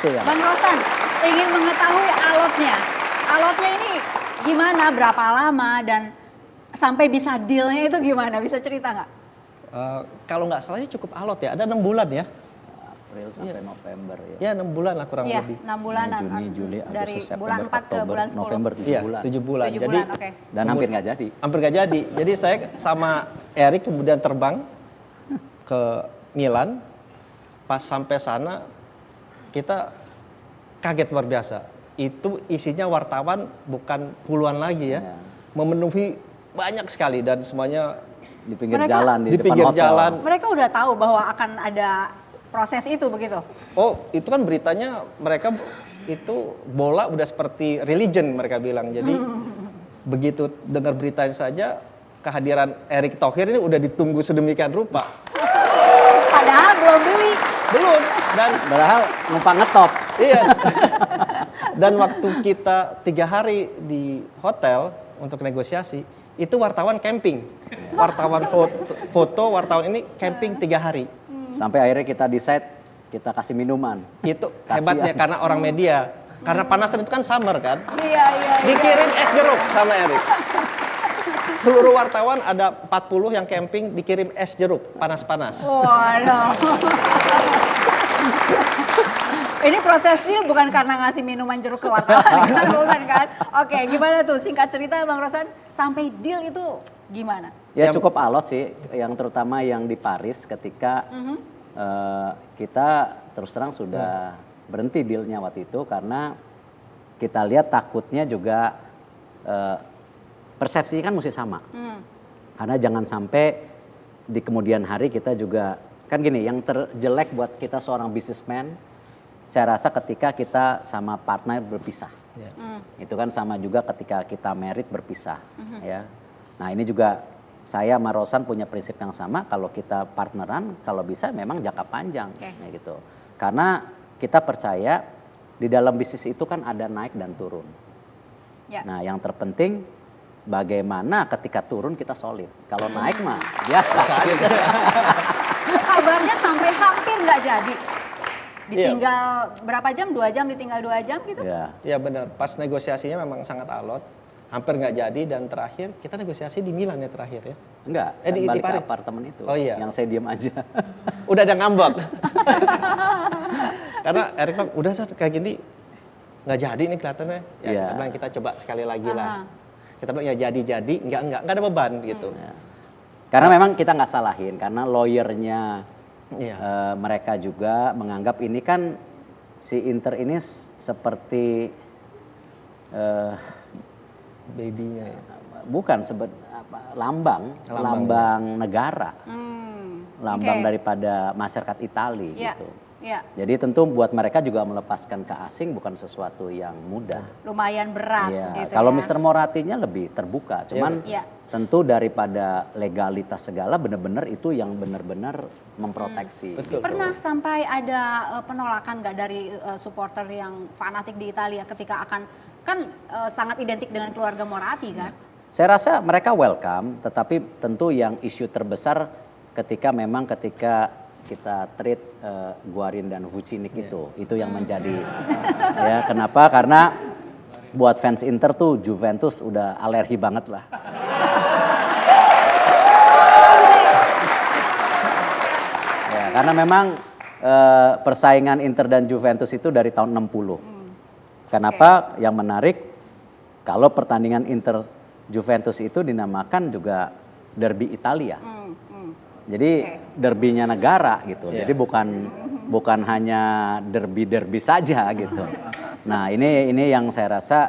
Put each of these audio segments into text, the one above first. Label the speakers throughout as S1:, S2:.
S1: Itu ya.
S2: Bang Rosan, ingin mengetahui alotnya. Alotnya ini gimana, berapa lama, dan sampai bisa dealnya itu gimana? Bisa cerita nggak?
S3: Kalau nggak salahnya cukup alot ya, ada 6 bulan ya.
S1: April sampai November ya.
S3: Ya 6 bulan lah kurang
S2: Iya,
S3: lebih.
S2: 6 bulanan.
S1: Juni, Juli,
S2: Dari
S1: Agustus,
S2: bulan
S1: September,
S2: 4 ke
S1: Oktober,
S2: bulan 10.
S1: November 7
S3: Iya,
S1: bulan.
S3: 7 bulan.
S2: 7
S3: Jadi
S2: bulan, oke.
S1: Dan hampir nggak jadi.
S3: hampir nggak jadi. Jadi saya sama Erik kemudian terbang ke Milan. Pas sampai sana kita kaget luar biasa. Itu isinya wartawan bukan puluhan lagi ya.
S1: Ya.
S3: Memenuhi banyak sekali dan semuanya
S1: Di pinggir
S2: Mereka-
S1: jalan,
S3: di
S1: depan
S3: pinggir
S1: hotel.
S3: jalan.
S2: Mereka udah tahu bahwa akan ada proses itu begitu?
S3: Oh, itu kan beritanya mereka itu bola udah seperti religion mereka bilang. Jadi begitu dengar beritanya saja kehadiran Erick Thohir ini udah ditunggu sedemikian rupa.
S2: Padahal belum beli.
S3: Belum dan
S1: Padahal numpang ngetop.
S3: iya. Dan waktu kita 3 hari di hotel untuk negosiasi, itu wartawan camping. Wartawan foto, wartawan ini camping 3 hari.
S1: Sampai akhirnya kita decide kita kasih minuman.
S3: Itu
S1: Kasihan.
S3: hebatnya karena orang media. Karena panasan itu kan summer kan.
S2: Iya.
S3: Dikirim es jeruk sama Erik. Seluruh wartawan ada 40 yang camping dikirim es jeruk panas-panas.
S2: Waduh. Ini proses deal bukan karena ngasih minuman jeruk ke wartawan kan? Bukan kan? Oke, gimana tuh singkat cerita Bang Rosan, sampai deal itu gimana?
S1: Ya cukup alot sih, yang terutama yang di Paris ketika kita terus terang sudah berhenti dealnya waktu itu karena kita lihat takutnya juga persepsinya kan mesti sama. Karena jangan sampai di kemudian hari kita juga, kan gini, yang terjelek buat kita seorang businessman, saya rasa ketika kita sama partner berpisah. Itu kan sama juga ketika kita married berpisah. Ya. Nah ini juga saya sama Rosan punya prinsip yang sama, kalau kita partneran, kalau bisa memang jangka panjang. Kayak gitu. Karena kita percaya di dalam bisnis itu kan ada naik dan turun.
S2: Ya.
S1: Nah yang terpenting bagaimana ketika turun kita solid. Kalau naik mah biasa.
S2: Kabarnya sampai hampir nggak jadi. Ditinggal berapa jam? 2 jam, ditinggal 2 jam gitu?
S1: Ya.
S3: Ya benar, pas negosiasinya memang sangat alot. Hampir nggak jadi dan terakhir kita negosiasi di Milan ya terakhir ya.
S1: Enggak,
S3: di
S1: balik ke
S3: Paris.
S1: apartemen itu.
S3: Oh iya.
S1: Yang saya diam aja.
S3: Udah ada ngambek. Karena Erik bilang, udah San, kayak gini nggak jadi nih kelihatannya. Ya
S1: Iya.
S3: kita bilang kita coba sekali lagi lah. Kita bilang ya jadi, nggak ada beban gitu.
S1: Karena memang kita nggak salahin, karena lawyernya
S3: Iya.
S1: mereka juga menganggap ini kan si Inter ini seperti
S3: Babynya ya.
S1: bukan lambang negara, lambang
S2: Oke.
S1: daripada masyarakat Italia
S2: Iya.
S1: gitu.
S2: Iya.
S1: Jadi tentu buat mereka juga melepaskan ke asing bukan sesuatu yang mudah.
S2: Lumayan berat
S1: Iya,
S2: gitu
S1: kalau
S2: ya.
S1: Mr. Moratinya lebih terbuka, cuman
S2: Iya.
S1: tentu daripada legalitas segala benar-benar itu yang benar-benar memproteksi.
S3: Betul.
S2: Pernah sampai ada penolakan nggak dari supporter yang fanatik di Italia ketika akan, kan sangat identik dengan keluarga Moratti kan?
S1: Saya rasa mereka welcome, tetapi tentu yang isu terbesar ketika kita treat Guarin dan Vucinic itu yang menjadi ya kenapa? Karena buat fans Inter tuh Juventus udah alergi banget lah. Ya, karena memang persaingan Inter dan Juventus itu dari tahun 60. Kenapa? Yang menarik kalau pertandingan Inter Juventus itu dinamakan juga derby Italia. Jadi derbynya negara gitu. Jadi bukan hanya derby saja gitu. Nah, ini yang saya rasa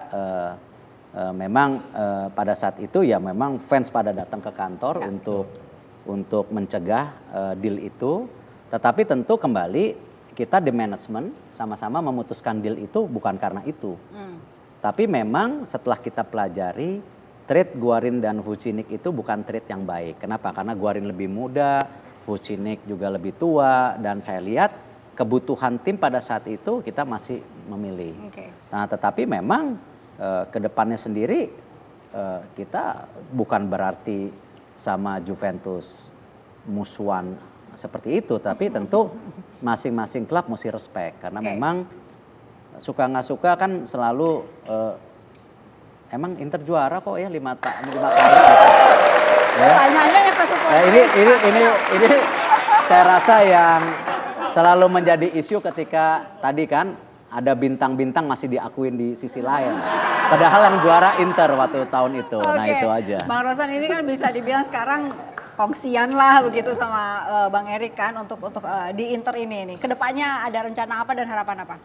S1: memang pada saat itu ya memang fans pada datang ke kantor untuk mencegah deal itu. Tetapi tentu kembali kita di manajemen sama-sama memutuskan deal itu bukan karena itu. Tapi memang setelah kita pelajari, trade Guarin dan Vucinic itu bukan trade yang baik. Kenapa? Karena Guarin lebih muda, Vucinic juga lebih tua, dan saya lihat kebutuhan tim pada saat itu kita masih memilih. Nah, tetapi memang kedepannya sendiri kita bukan berarti sama Juventus musuhan seperti itu, tapi tentu masing-masing klub mesti respect karena memang suka nggak suka kan selalu emang Inter juara kok ya 5 kali gitu. Ya.
S2: Tanyanya yang ke supporter.
S1: Nah, ini saya rasa yang selalu menjadi isu ketika tadi kan ada bintang-bintang masih diakuin di sisi lain. Padahal yang juara Inter waktu tahun itu. Nah,
S2: Oke.
S1: itu aja.
S2: Bang Rosan ini kan bisa dibilang sekarang kongsian lah begitu sama Bang Erik kan untuk di Inter ini nih. Kedepannya ada rencana apa dan harapan apa?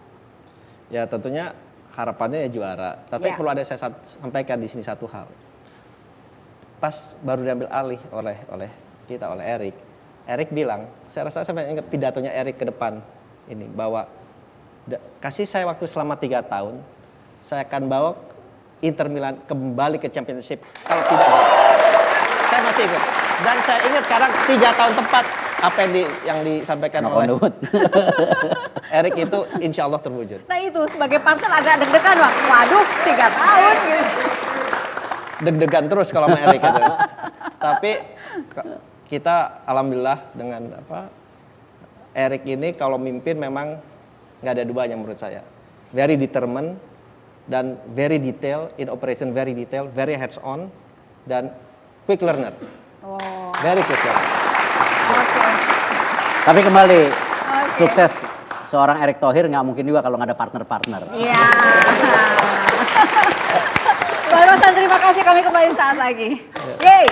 S3: Ya tentunya harapannya ya juara. Tapi
S2: Ya.
S3: perlu ada saya sampaikan di sini satu hal. Pas baru diambil alih oleh Erik. Erik bilang, saya rasa saya ingat pidatonya Erik ke depan ini bahwa kasih saya waktu selama 3 tahun, saya akan bawa Inter Milan kembali ke Championship. Kalau tidak, saya masih ingat. Dan saya ingat sekarang 3 tahun tepat apa yang disampaikan
S1: Knock on
S3: oleh
S1: the wood.
S3: Erik itu insya Allah terwujud.
S2: Nah itu sebagai partner agak deg-degan Bang. Waduh 3 tahun gitu.
S3: Deg-degan terus kalau sama Erik gitu. Tapi kita alhamdulillah dengan Erik ini kalau mimpin memang nggak ada duanya menurut saya. Very determined dan very detail in operation, very detail, very hands on dan quick learner.
S2: Oh,
S3: Very quick learner.
S2: oke.
S1: Tapi kembali,
S2: Oke.
S1: sukses seorang Erick Thohir nggak mungkin juga kalau nggak ada partner-partner.
S2: Iya. Bang Rosan terima kasih, kami kembali saat lagi. Yeay.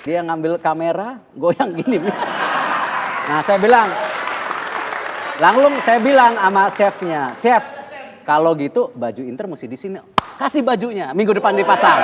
S1: Dia ngambil kamera, goyang gini. Nah saya bilang, langsung saya bilang sama chefnya, chef kalau gitu baju Inter mesti di sini. Kasih bajunya, minggu depan dipasang.